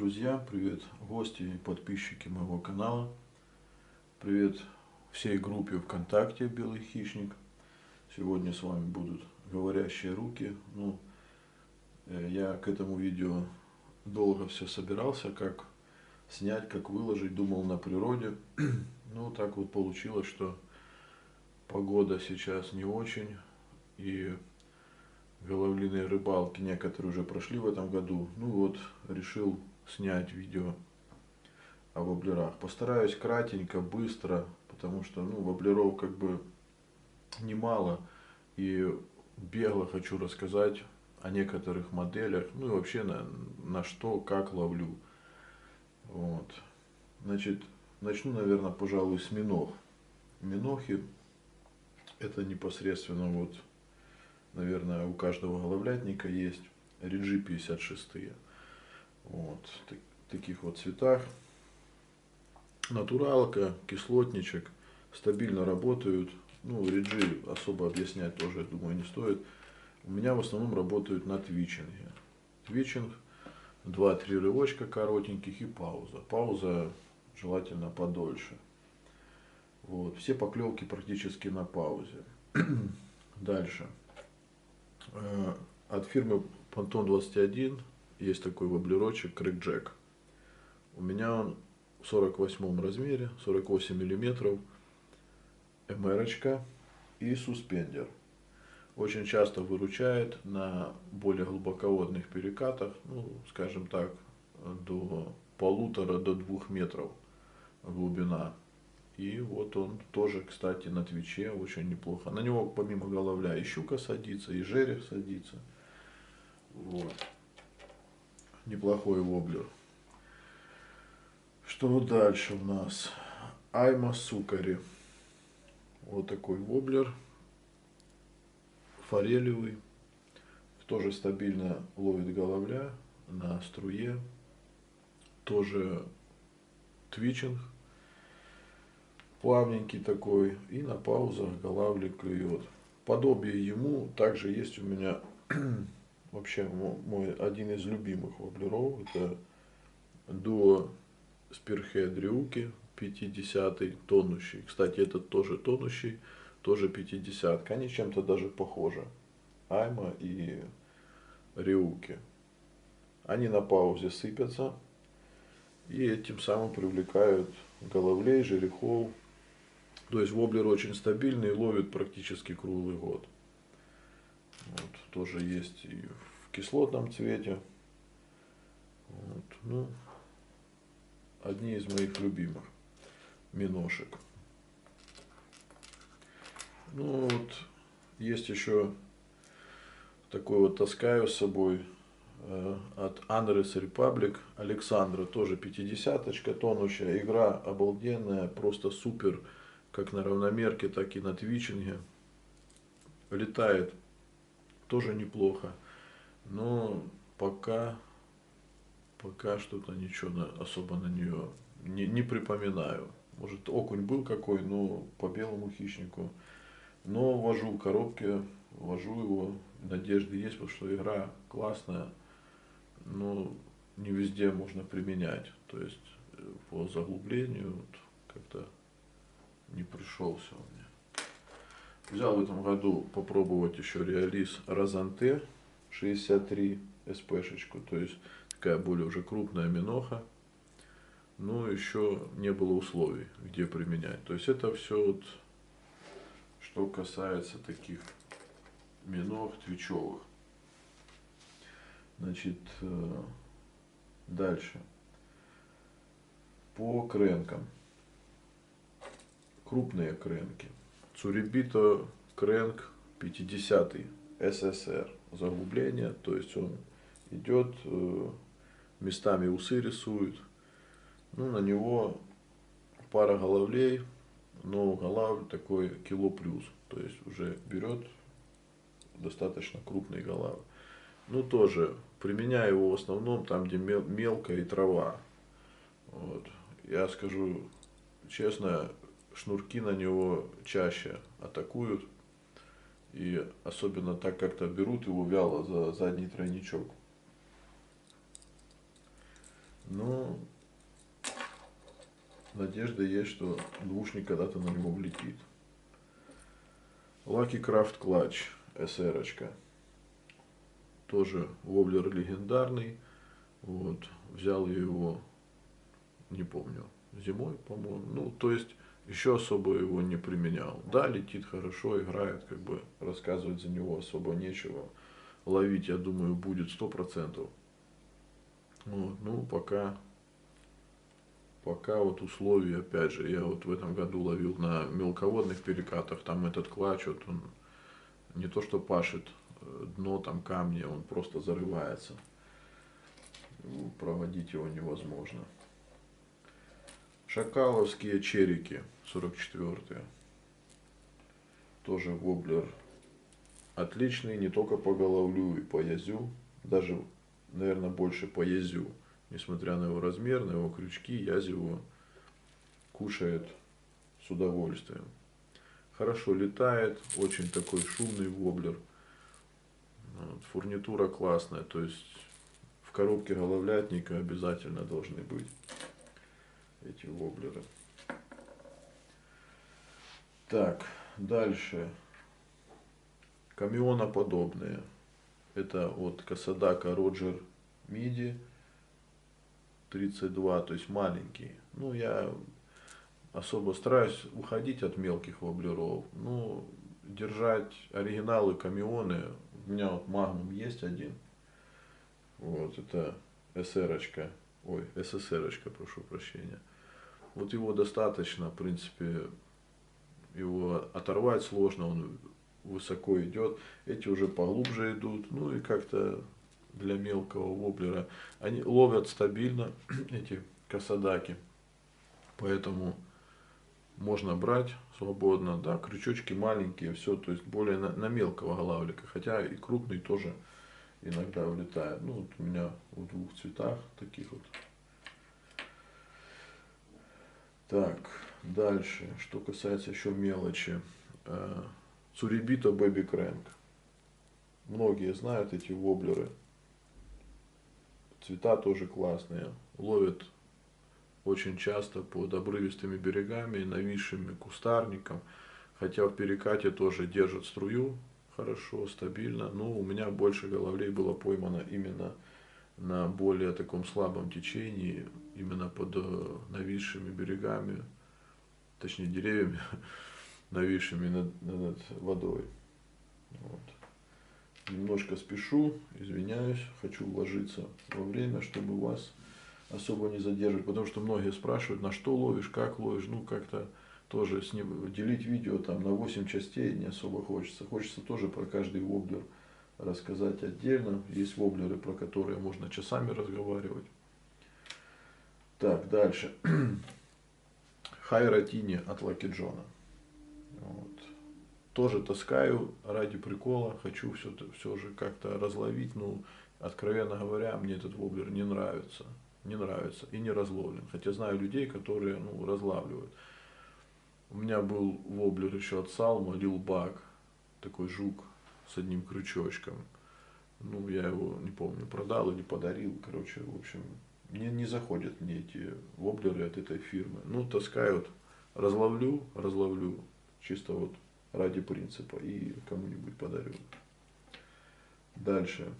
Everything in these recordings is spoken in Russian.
друзья, привет гости и подписчики моего канала. Привет всей группе ВКонтакте «Белый хищник». Сегодня с вами будут говорящие руки. Я к этому видео долго все собирался, как снять, как выложить, думал на природе. Так вот получилось, что погода сейчас не очень, и головлиные рыбалки некоторые уже прошли в этом году. Решил снять видео о воблерах. Постараюсь кратенько, быстро, потому что воблеров как бы немало. И бегло хочу рассказать о некоторых моделях, и вообще на что, как ловлю. Значит, начну, наверное, пожалуй, с миног. Минохи это непосредственно наверное, у каждого головлятника есть Риджи 56. Таких цветах. Натуралка, кислотничек, стабильно работают. Риджи особо объяснять тоже, я думаю, не стоит. У меня в основном работают на твичинге. Твичинг, 2-3 рывочка коротеньких и пауза. Пауза желательно подольше. Все поклевки практически на паузе. Дальше. От фирмы Ponton 21 есть такой воблерочек Crackjack. У меня он в 48 размере, 48 миллиметров, МРочка и суспендер. Очень часто выручает на более глубоководных перекатах, скажем так, до 1,5 до 2 метров глубина. И он тоже, кстати, на твиче очень неплохо. На него помимо головля и щука садится, и жерех садится. Неплохой воблер. Что дальше у нас? Айма Сукари. Такой воблер. Форелевый. Тоже стабильно ловит головля на струе. Тоже твичинг. Плавненький такой, и на паузах голавлик клюет. Подобие ему также есть у меня вообще мой один из любимых воблеров. Это дуо Spearhead Ryuki 50-й тонущий. Кстати, этот тоже тонущий, тоже 50-ка. Они чем-то даже похожи. Айма и Ryuki. Они на паузе сыпятся и этим самым привлекают головлей, жерехов. То есть воблер очень стабильный, ловит практически круглый год. Тоже есть и в кислотном цвете. Одни из моих любимых миношек. Есть еще такой таскаю с собой от Unrest Republic Александра, тоже 50-очка тонущая. Игра обалденная, просто супер, как на равномерке, так и на твичинге. Летает тоже неплохо, но пока что-то ничего особо на нее не припоминаю. Может, окунь был какой, но по белому хищнику. Но вожу в коробке, вожу его, надежды есть, потому что игра классная, но не везде можно применять. То есть по заглублению как-то не пришелся он мне. Взял в этом году попробовать еще Реалис Розанте 63 СПшечку, то есть такая более уже крупная миноха. Но еще не было условий, где применять. То есть это все что касается таких миног твичевых. Значит, дальше. По кренкам. Крупные кренки. Цурибито кренк 50 СССР. Заглубление, то есть он идет, местами усы рисует. На него пара головлей, но головль такой кило плюс. То есть уже берет достаточно крупный головль. Тоже применяю его в основном там, где мелко и трава. Я скажу честно, шнурки на него чаще атакуют. И особенно так как-то берут его вяло за задний тройничок. Но надежда есть, что двушник когда-то на него влетит. Lucky Craft Clutch SR-очка. Тоже воблер легендарный. Вот. Взял я его, не помню, зимой, по-моему. Ну, то есть, еще особо его не применял. Да, летит хорошо, играет, как бы рассказывать за него особо нечего. Ловить, я думаю, будет 100%. Вот. Ну, пока вот условия, опять же, я вот в этом году ловил на мелководных перекатах, там этот клатч, вот он не то что пашет дно, там камни, он просто зарывается. Проводить его невозможно. Шакаловские черики 44-е. Тоже воблер отличный, не только по головлю и по язю, даже, наверное, больше по язю. Несмотря на его размер, на его крючки, язь его кушает с удовольствием. Хорошо летает, очень такой шумный воблер. Вот, фурнитура классная, то есть в коробке головлятника обязательно должны быть эти воблеры. Так, дальше. Камеоноподобные. Это вот Касадака Роджер Миди 32, то есть маленький. Ну, я особо стараюсь уходить от мелких воблеров. Ну, держать оригиналы камеоны. У меня вот Магнум есть один. Вот, это СР-очка. Ой, СССР-очка, прошу прощения. Вот его достаточно, в принципе, его оторвать сложно, он высоко идет. Эти уже поглубже идут. Ну и как-то для мелкого воблера. Они ловят стабильно, эти касадаки. Поэтому можно брать свободно. Да, крючочки маленькие, все, то есть более на мелкого голавлика. Хотя и крупный тоже иногда влетает. Ну вот у меня в двух цветах таких вот. Так, дальше, что касается еще мелочи. Цурибито Бэби Крэнк. Многие знают эти воблеры. Цвета тоже классные. Ловят очень часто под обрывистыми берегами, нависшими кустарником. Хотя в перекате тоже держат струю хорошо, стабильно. Но у меня больше головлей было поймано именно на более таком слабом течении, именно под нависшими берегами, точнее деревьями, нависшими над водой. Вот. Немножко спешу, извиняюсь, хочу вложиться во время, чтобы вас особо не задерживать, потому что многие спрашивают, на что ловишь, как ловишь, ну как-то тоже с ним делить видео там на 8 частей не особо хочется. Хочется тоже про каждый воблер рассказать отдельно. Есть воблеры, про которые можно часами разговаривать. Так, дальше. Хайратини от Lucky John. Вот. Тоже таскаю ради прикола, хочу все же как-то разловить, но, откровенно говоря, мне этот воблер не нравится. Не нравится и не разловлен. Хотя знаю людей, которые разлавливают. У меня был воблер еще от Салма, Lil Bug, такой жук с одним крючочком. Ну, я его, не помню, продал или подарил. Короче, в общем, не заходят мне эти воблеры от этой фирмы. Ну, таскают, разловлю, чисто вот ради принципа и кому-нибудь подарю. Дальше.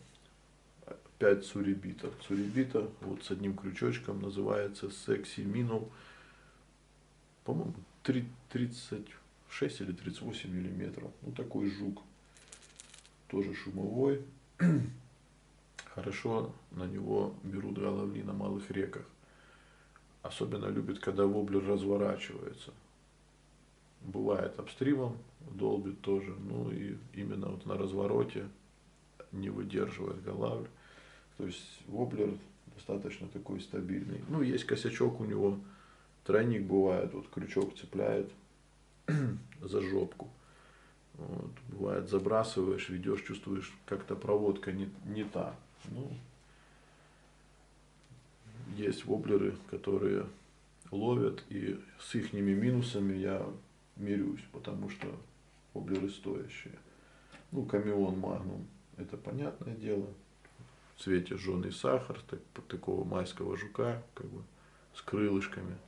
5 цурибитов. Цурибита вот с одним крючочком называется Sexy Minnow. По-моему, 36 или 38 миллиметров. Ну, такой жук. Тоже шумовой. Хорошо на него берут головли на малых реках. Особенно любит, когда воблер разворачивается. Бывает обстримом долбит тоже. Ну и именно вот на развороте не выдерживает голавль. То есть воблер достаточно такой стабильный. Ну, есть косячок у него. Тройник бывает, вот крючок цепляет за жопку. Вот, бывает, забрасываешь, ведешь, чувствуешь, как-то проводка не та. Ну, есть воблеры, которые ловят, и с их минусами я мирюсь, потому что воблеры стоящие. Ну, Камеон Магнум, это понятное дело. в цвете жженый сахар, такого майского жука, как бы, с крылышками.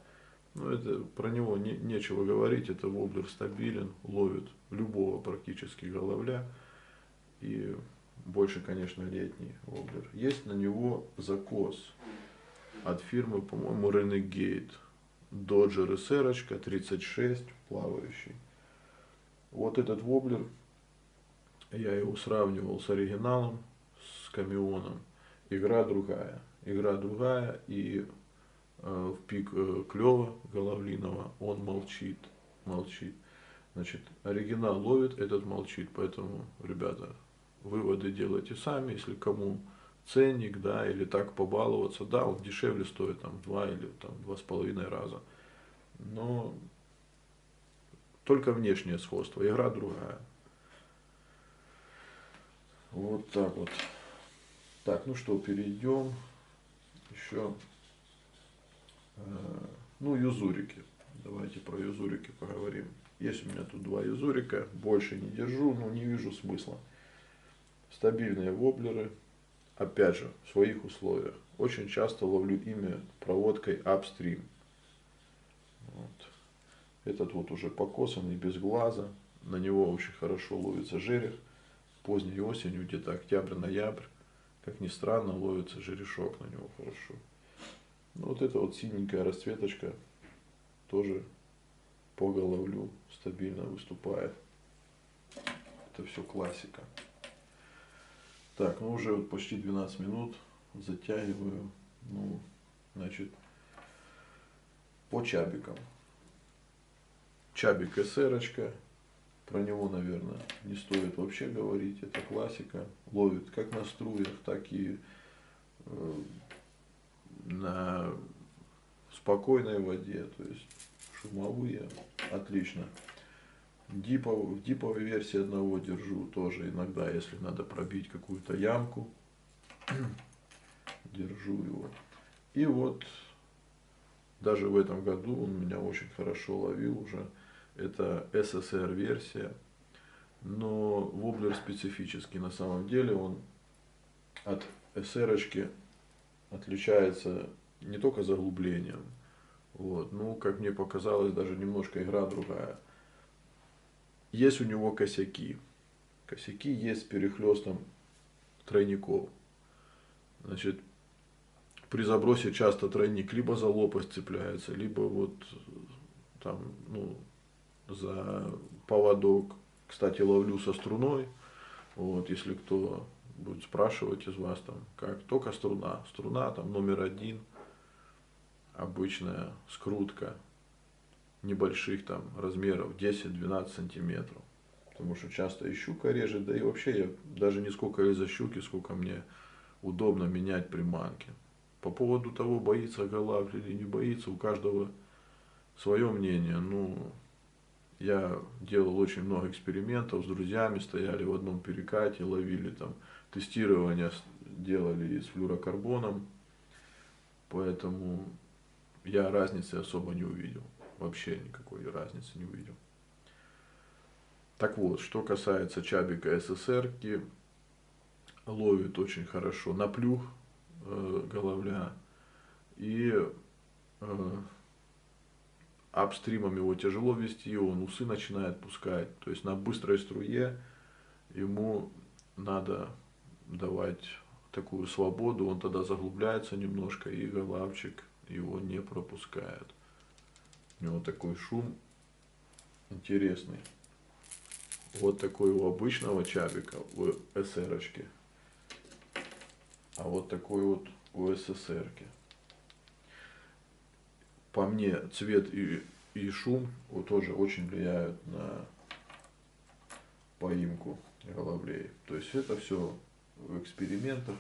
Но это про него нечего говорить, это воблер стабилен, ловит любого практически головля. И больше, конечно, летний воблер. Есть на него закос от фирмы, по-моему, Renegade. Dodger SR 36, плавающий. Вот этот воблер, я его сравнивал с оригиналом, с камеоном. Игра другая. Игра другая, и в пик клёва головлиного он молчит. Молчит. Значит, оригинал ловит, этот молчит. Поэтому, ребята, выводы делайте сами. Если кому ценник, да, или так побаловаться, да, он дешевле стоит там 2 или там 2,5 раза. Но только внешнее сходство, игра другая. Вот так вот. Так, ну что, перейдем еще. Ну, юзурики. Давайте про юзурики поговорим. Есть у меня тут 2 юзурика, больше не держу, но не вижу смысла. Стабильные воблеры, опять же, в своих условиях. Очень часто ловлю ими проводкой upstream. Вот. Этот вот уже покосанный, без глаза. На него очень хорошо ловится жерех. Поздней осенью, где-то октябрь-ноябрь. Как ни странно, ловится жерешок на него хорошо. Ну, вот эта вот синенькая расцветочка тоже по головлю стабильно выступает. Это все классика. Так, ну уже вот почти 12 минут затягиваю. Ну, значит, по чабикам. Чабик SR, про него, наверное, не стоит вообще говорить. Это классика. Ловит как на струях, так и на спокойной воде, то есть шумовые, отлично. В диповой версии одного держу тоже иногда, если надо пробить какую-то ямку, держу его. И вот даже в этом году он меня очень хорошо ловил уже. Это SSR версия, но воблер специфический на самом деле. Он от SR отличается не только заглублением, вот, ну, как мне показалось, даже немножко игра другая. Есть у него косяки. Косяки есть с перехлестом тройников. Значит, при забросе часто тройник либо за лопасть цепляется, либо вот там, ну, за поводок. Кстати, ловлю со струной. Вот, если кто будет спрашивать из вас, там, как, только струна. Струна там номер 1, обычная скрутка небольших там размеров 10-12 сантиметров. Потому что часто и щука режет, да и вообще я даже не сколько из-за щуки, сколько мне удобно менять приманки. По поводу того, боится голавль или не боится, у каждого свое мнение. Ну, я делал очень много экспериментов с друзьями, стояли в одном перекате, ловили там, тестирование делали с флюорокарбоном, поэтому я разницы особо не увидел. Вообще никакой разницы не увидел. Так вот, что касается чабика СССР, ловит очень хорошо на плюх головля, и апстримом его тяжело вести, он усы начинает пускать. То есть на быстрой струе ему надо давать такую свободу, он тогда заглубляется немножко, и головчик его не пропускает. У него такой шум интересный. Вот такой у обычного чабика, у СР-очки. А вот такой вот у СССР-ки. По мне, цвет и шум вот тоже очень влияют на поимку головлей. То есть это все в экспериментах.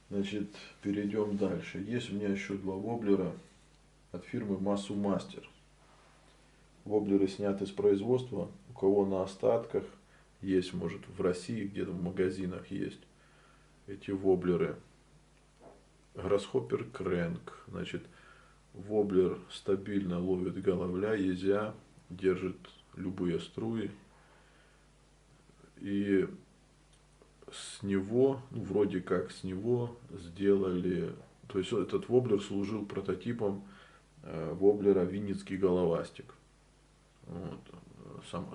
Значит, перейдем дальше. Есть у меня еще 2 воблера от фирмы Masu Master. Воблеры сняты с производства. У кого на остатках есть, может, в России, где-то в магазинах есть эти воблеры. Grasshopper Crank. Значит, воблер стабильно ловит головля, езя, держит любые струи. И с него, ну, вроде как с него сделали, то есть этот воблер служил прототипом воблера Винницкий головастик. Вот,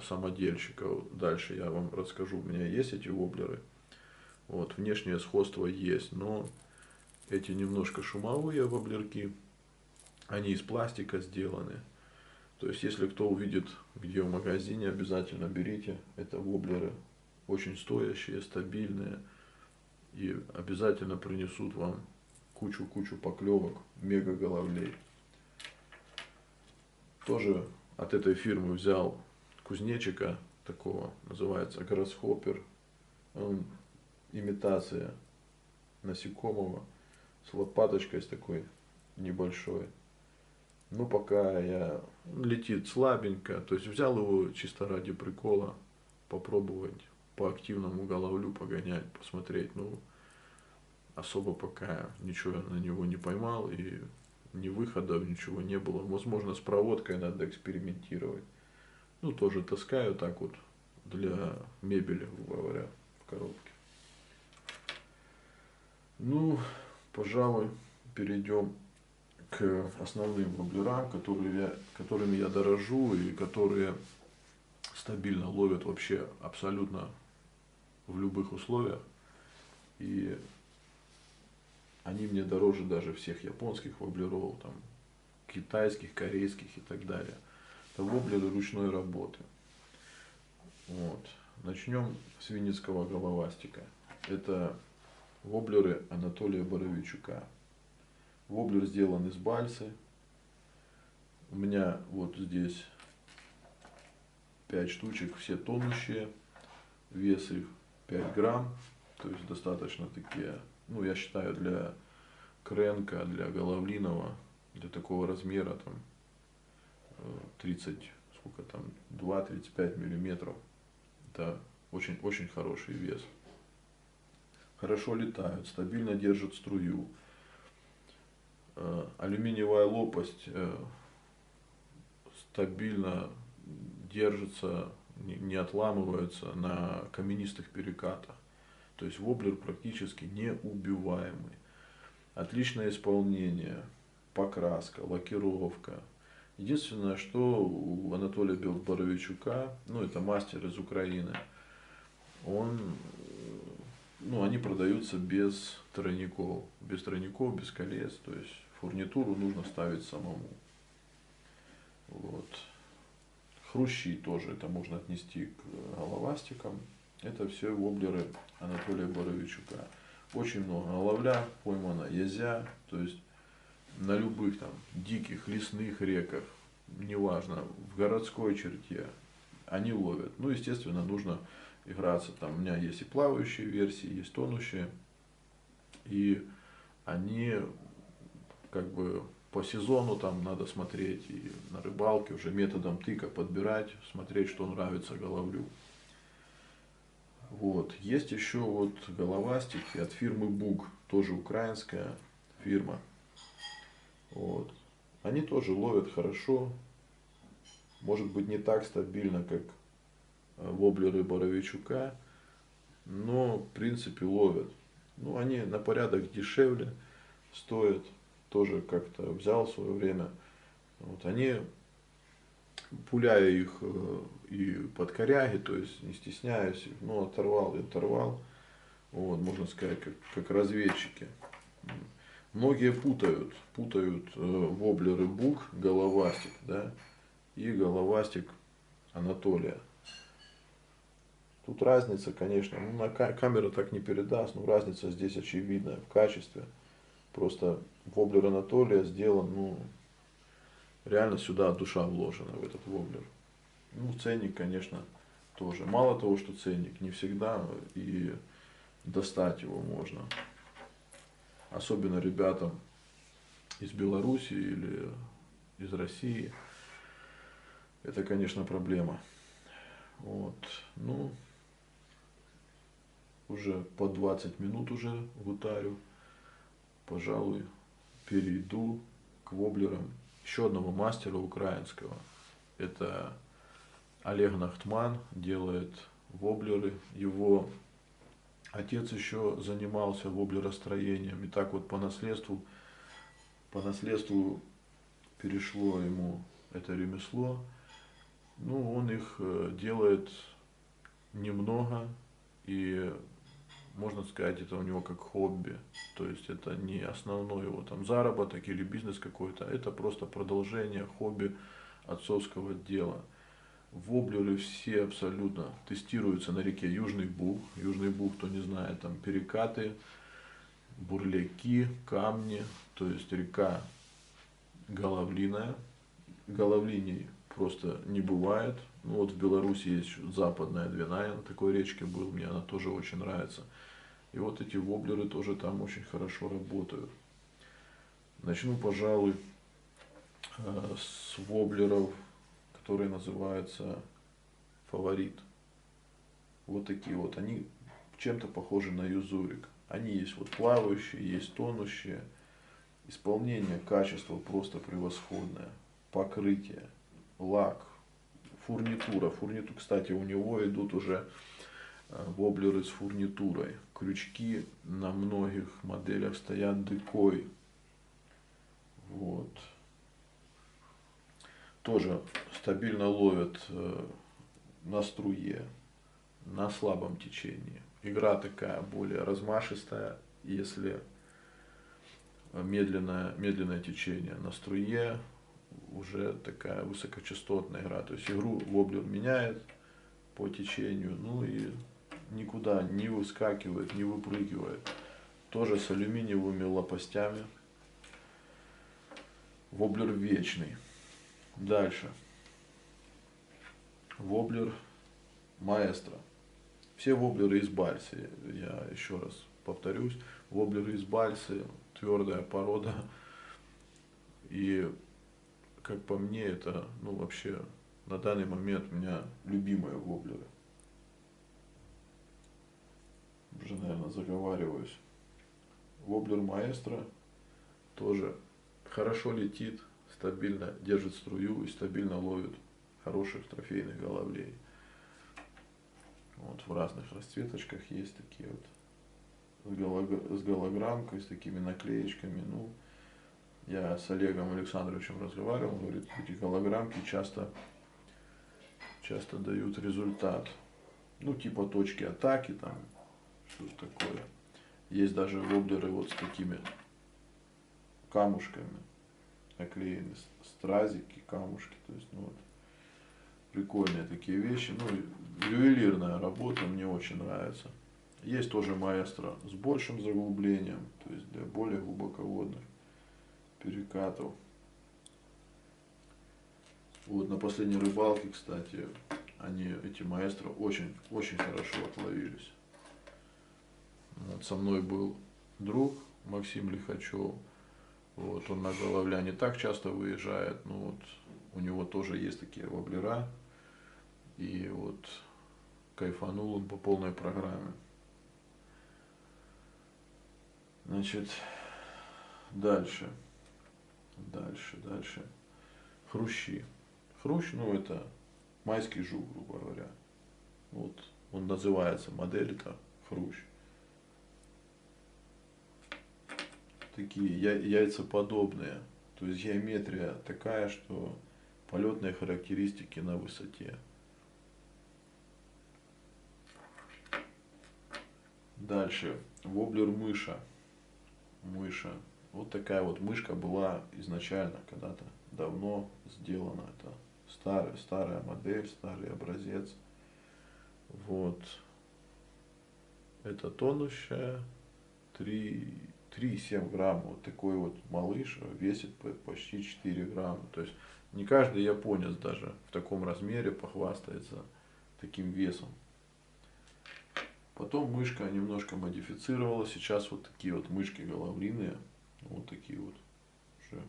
самодельщика. Дальше я вам расскажу. У меня есть эти воблеры. Вот, внешнее сходство есть, но эти немножко шумовые воблерки. Они из пластика сделаны. То есть, если кто увидит, где в магазине, обязательно берите. Это воблеры очень стоящие, стабильные. И обязательно принесут вам кучу поклевок, мега головлей. Тоже от этой фирмы взял кузнечика такого, называется Гроссхоппер. Он имитация насекомого с лопаточкой с такой небольшой. Ну, пока летит слабенько, то есть взял его чисто ради прикола, попробовать по активному головлю погонять, посмотреть. Ну, особо пока ничего на него не поймал, и ни выходов, ничего не было. Возможно, с проводкой надо экспериментировать. Ну, тоже таскаю так вот для мебели, грубо говоря, в коробке. Ну, пожалуй, перейдем к основным воблерам, которыми я дорожу и которые стабильно ловят вообще абсолютно в любых условиях. И они мне дороже даже всех японских воблеров, там, китайских, корейских и так далее. Это воблеры ручной работы. Вот. Начнем с винницкого головастика. Это воблеры Анатолия Боровичука. Воблер сделан из бальсы. У меня вот здесь 5 штучек, все тонущие. Вес их 5 грамм. То есть достаточно такие, ну я считаю, для кренка, для головлиного, для такого размера, там 30, сколько там, 2-35 миллиметров. Это очень хороший вес. Хорошо летают, стабильно держат струю. Алюминиевая лопасть стабильно держится, не отламывается на каменистых перекатах. То есть воблер практически неубиваемый. Отличное исполнение, покраска, лакировка. Единственное, что у Анатолия Боровичука, ну это мастер из Украины, они продаются без тройников, без колец, то есть фурнитуру нужно ставить самому. Вот. Хрущи тоже это можно отнести к головастикам. Это все воблеры Анатолия Боровичука. Очень много головля поймано, язя, то есть на любых там диких лесных реках, неважно, в городской черте, они ловят. Ну, естественно, нужно играться. Там у меня есть и плавающие версии, есть тонущие. И они как бы по сезону там надо смотреть и на рыбалке уже методом тыка подбирать, смотреть, что нравится головлю. Вот. Есть еще вот головастики от фирмы Буг, тоже украинская фирма. Вот. Они тоже ловят хорошо, может быть не так стабильно, как воблеры Боровичука, но в принципе ловят. Ну, они на порядок дешевле стоят, тоже как-то взял в свое время. Вот. Они, пуляя их и под коряги, то есть не стесняюсь, ну оторвал и оторвал. Вот, можно сказать, как разведчики. Многие путают воблеры Буг, головастик, да, и головастик Анатолия. Тут разница, конечно, ну, на камера так не передаст, но разница здесь очевидная в качестве. Просто воблер Анатолия сделан, ну, реально сюда душа вложена в этот воблер. Ну, ценник, конечно, тоже. Мало того, что ценник, не всегда и достать его можно. Особенно ребятам из Беларуси или из России. Это, конечно, проблема. Вот. Ну, уже по 20 минут уже гутарю. Пожалуй, перейду к воблерам еще одного мастера украинского. Это Олег Нахтман, делает воблеры. Его Отец еще занимался воблеростроением. И так вот по наследству перешло ему это ремесло. Ну, он их делает немного, и можно сказать, это у него как хобби. То есть это не основной его там заработок или бизнес какой-то, это просто продолжение хобби отцовского дела. Воблеры все абсолютно тестируются на реке Южный Буг. Южный Буг, кто не знает, там перекаты, бурляки, камни. То есть река головлиная. Головлиний просто не бывает. Ну вот в Беларуси есть западная Двина, я на такой речке был, мне она тоже очень нравится. И вот эти воблеры тоже там очень хорошо работают. Начну, пожалуй, с воблеров, которые называются фаворит. Вот такие вот. Они чем-то похожи на юзурик. Они есть вот плавающие, есть тонущие. Исполнение, качество просто превосходное. Покрытие, лак, фурнитура. Фурнитура, кстати, у него идут уже воблеры с фурнитурой. Крючки на многих моделях стоят декой. Вот. Тоже стабильно ловят на струе, на слабом течении. Игра такая более размашистая, если медленное течение. На струе уже такая высокочастотная игра. То есть игру воблер меняет по течению, ну и никуда не выскакивает, не выпрыгивает. Тоже с алюминиевыми лопастями. Воблер вечный. Дальше. Воблер маэстро. Все воблеры из бальсы, я еще раз повторюсь, воблеры из бальсы, твердая порода. И, как по мне, это, ну, вообще, на данный момент у меня любимые воблеры. Уже, наверное, заговариваюсь. Воблер маэстро тоже хорошо летит, стабильно держит струю и стабильно ловит хороших трофейных головлей. Вот в разных расцветочках есть такие вот с голограммкой, с такими наклеечками. Ну, я с Олегом Александровичем разговаривал, он говорит, эти голограммки часто дают результат. Ну, типа точки атаки, там, что-то такое. Есть даже воблеры вот с такими камушками, наклеены стразики, камушки. То есть, ну вот, прикольные такие вещи. Ну, ювелирная работа мне очень нравится. Есть тоже маэстро с большим заглублением, то есть для более глубоководных перекатов. Вот на последней рыбалке, кстати, эти маэстро очень хорошо отловились. Вот со мной был друг Максим Лихачев. Вот, он на головля не так часто выезжает, но вот у него тоже есть такие воблера. И вот кайфанул он по полной программе. Значит, дальше. Хрущи. Хрущ, ну это майский жук, грубо говоря. Вот он называется, модель это хрущ. Такие яйцеподобные. То есть геометрия такая, что полетные характеристики на высоте. Дальше. Воблер мыша. Мыша. Вот такая вот мышка была изначально когда-то давно сделана. Это старая модель, старый образец. Вот. Это тонущая. 3,7 грамма. Вот такой вот малыш весит почти 4 грамма. То есть не каждый японец даже в таком размере похвастается таким весом. Потом мышка немножко модифицировалась. Сейчас вот такие вот мышки головлиные. Вот такие вот уже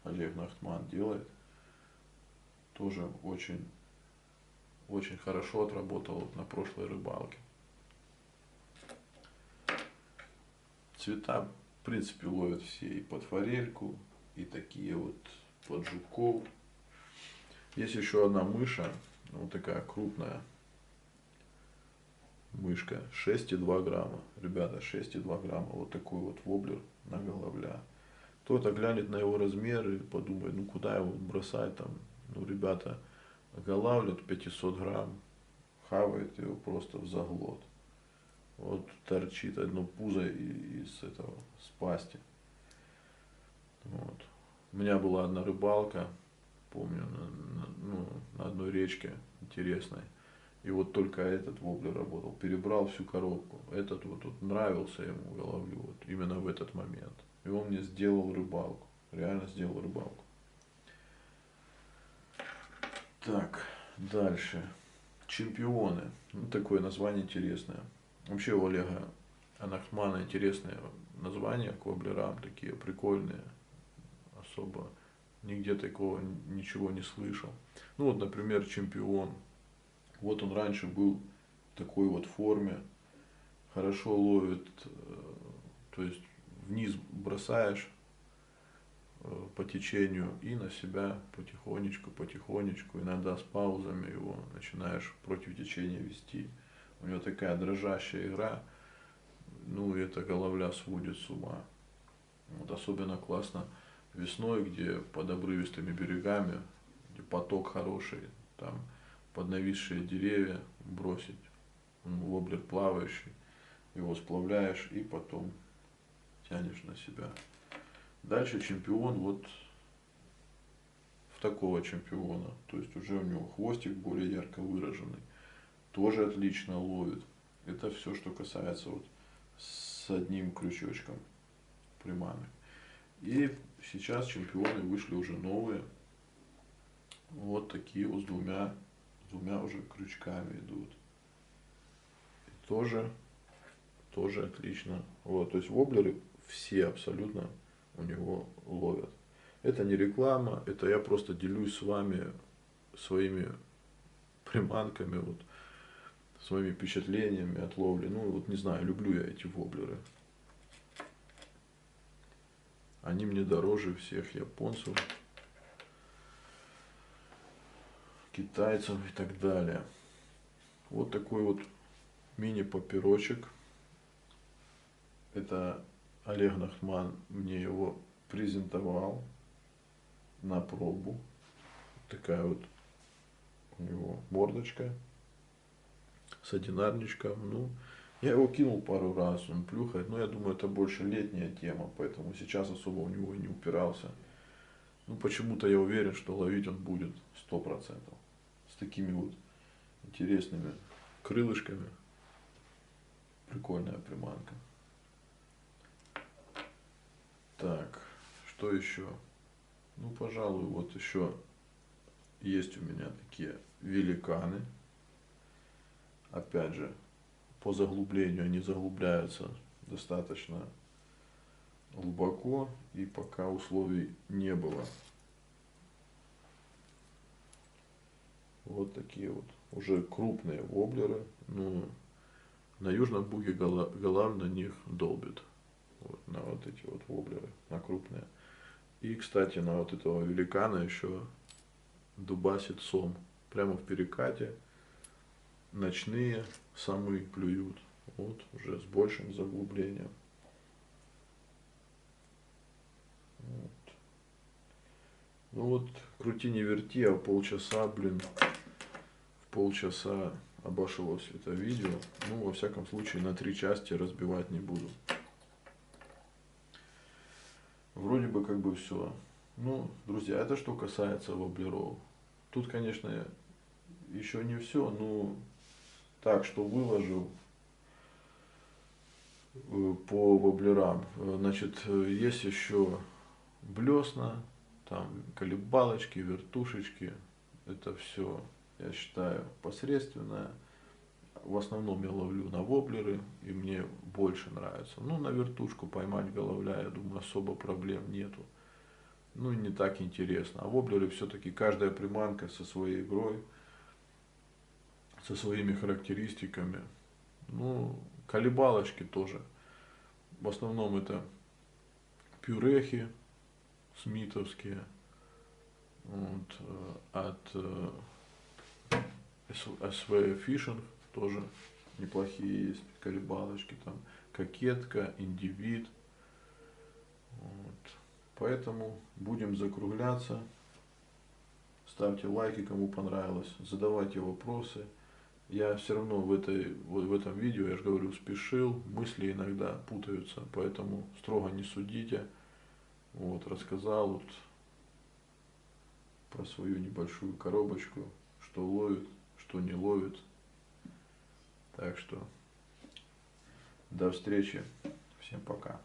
Олег Нахтман делает. Тоже очень хорошо отработал вот на прошлой рыбалке. Цвета, в принципе, ловят все и под форельку, и такие вот под жуков. Есть еще одна мыша, вот такая крупная мышка 6,2 грамма. Ребята, 6,2 грамма. Вот такой вот воблер на головля. Кто-то глянет на его размеры и подумает, ну куда его бросать там. Ну, ребята, голавлят 500 грамм, хавает его просто в заглот. Вот торчит одно пузо из этого, с пасти. Вот. У меня была одна рыбалка, помню, на одной речке интересной. И вот только этот воблер работал. Перебрал всю коробку. Этот вот нравился ему, головлю, вот именно в этот момент. И он мне сделал рыбалку. Реально сделал рыбалку. Так, дальше. Чемпионы. Ну, такое название интересное. Вообще у Олега Анахмана интересные названия к воблерам, такие прикольные. Особо нигде такого ничего не слышал. Ну вот, например, чемпион. Вот он раньше был в такой вот форме. Хорошо ловит, то есть вниз бросаешь по течению и на себя потихонечку, иногда с паузами его начинаешь против течения вести. У него такая дрожащая игра, ну и эта головля сводит с ума. Вот особенно классно весной, где под обрывистыми берегами, где поток хороший, там под нависшие деревья бросить. Воблер плавающий, его сплавляешь и потом тянешь на себя. Дальше чемпион вот в такого чемпиона, то есть уже у него хвостик более ярко выраженный, тоже отлично ловит. Это все, что касается вот с одним крючочком приманок. И сейчас чемпионы вышли уже новые, вот такие вот с двумя уже крючками идут. И тоже отлично. Вот, то есть воблеры все абсолютно у него ловят. Это не реклама, это я просто делюсь с вами своими приманками, вот, своими впечатлениями от ловли. Ну, вот не знаю, люблю я эти воблеры. Они мне дороже всех японцев, китайцев и так далее. Вот такой вот мини-папирочек. Это Олег Нахман мне его презентовал на пробу. Такая вот у него мордочка с одинарничком. Ну, я его кинул пару раз, он плюхает, но я думаю, это больше летняя тема, поэтому сейчас особо у него и не упирался. Ну, почему-то я уверен, что ловить он будет 100%. С такими вот интересными крылышками. Прикольная приманка. Так, что еще? Ну, пожалуй, вот еще есть у меня такие великаны. Опять же, по заглублению они заглубляются достаточно глубоко, и пока условий не было. Вот такие вот уже крупные воблеры. Ну, на Южном Буге голав на них долбит. Вот, на вот эти вот воблеры, на крупные. И, кстати, на вот этого великана еще дубасит сом. Прямо в перекате. Ночные самы клюют. Вот, уже с большим заглублением. Вот. Ну вот, крути не верти, а полчаса, блин, в полчаса обошлось это видео. Ну, во всяком случае, на 3 части разбивать не буду. Вроде бы как бы все. Ну, друзья, это что касается воблеров. Тут, конечно, еще не все, но так, что выложил по воблерам. Значит, есть еще блесна, там колебалочки, вертушечки. Это все, я считаю, посредственное. В основном я ловлю на воблеры, и мне больше нравится. Ну, на вертушку поймать головля, я думаю, особо проблем нету. Ну, и не так интересно. А воблеры все-таки каждая приманка со своей игрой, со своими характеристиками. Ну, колебалочки тоже. В основном это пюрехи смитовские. Вот, от SV Fishing тоже неплохие есть колебалочки, там кокетка, индивид. Вот. Поэтому будем закругляться. Ставьте лайки, кому понравилось, задавайте вопросы. Я все равно в этом видео, я же говорю, спешил, мысли иногда путаются, поэтому строго не судите. Вот, рассказал вот про свою небольшую коробочку, что ловит, что не ловит. Так что до встречи, всем пока.